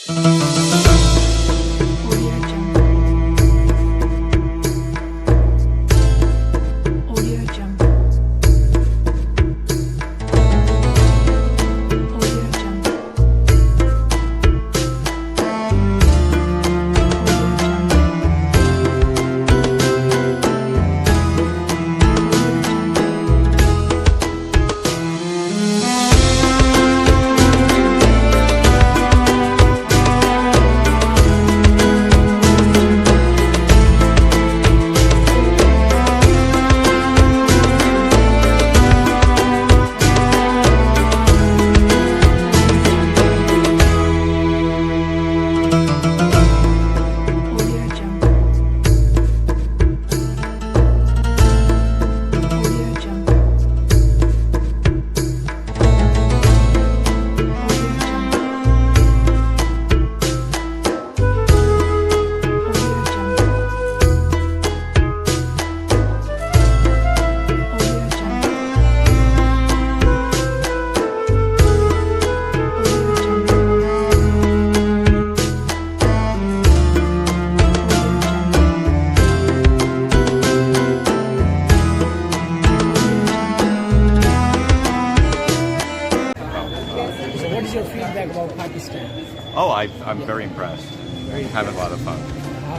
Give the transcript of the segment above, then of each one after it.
Audio Jungle. Audio Jungle. Audio Jungle. Audio Jungle. Audio Jungle. Audio Jungle. Audio Jungle. Audio Jungle. Audio So what is your feedback about Pakistan? Oh, I'm very impressed. Having a lot of fun.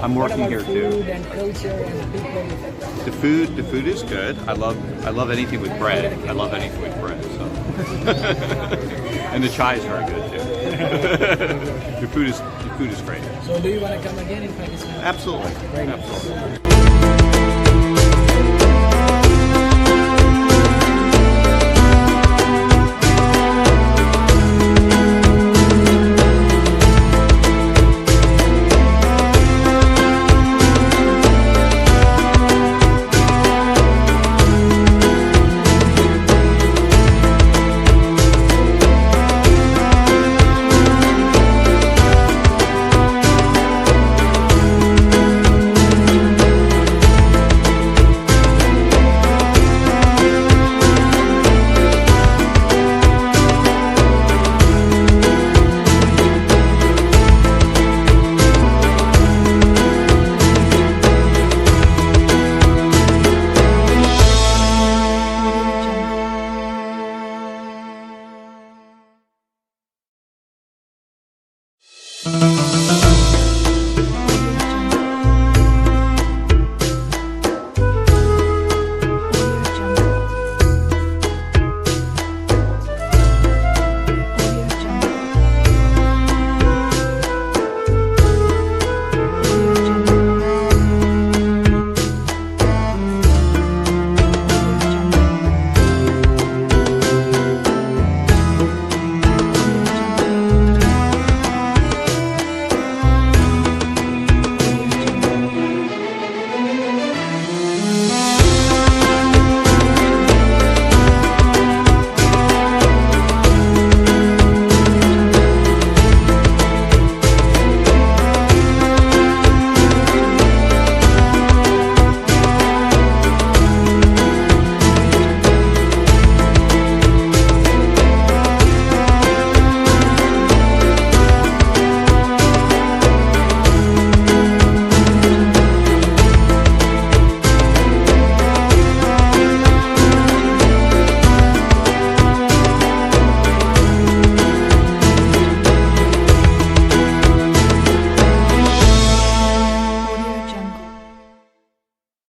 I'm What working about here food too. and culture and people? The food is good. I love anything with bread. I love anything with bread. So, and the chai is very good too. the food is great. So do you want to come again in Pakistan? Absolutely. Right. Absolutely.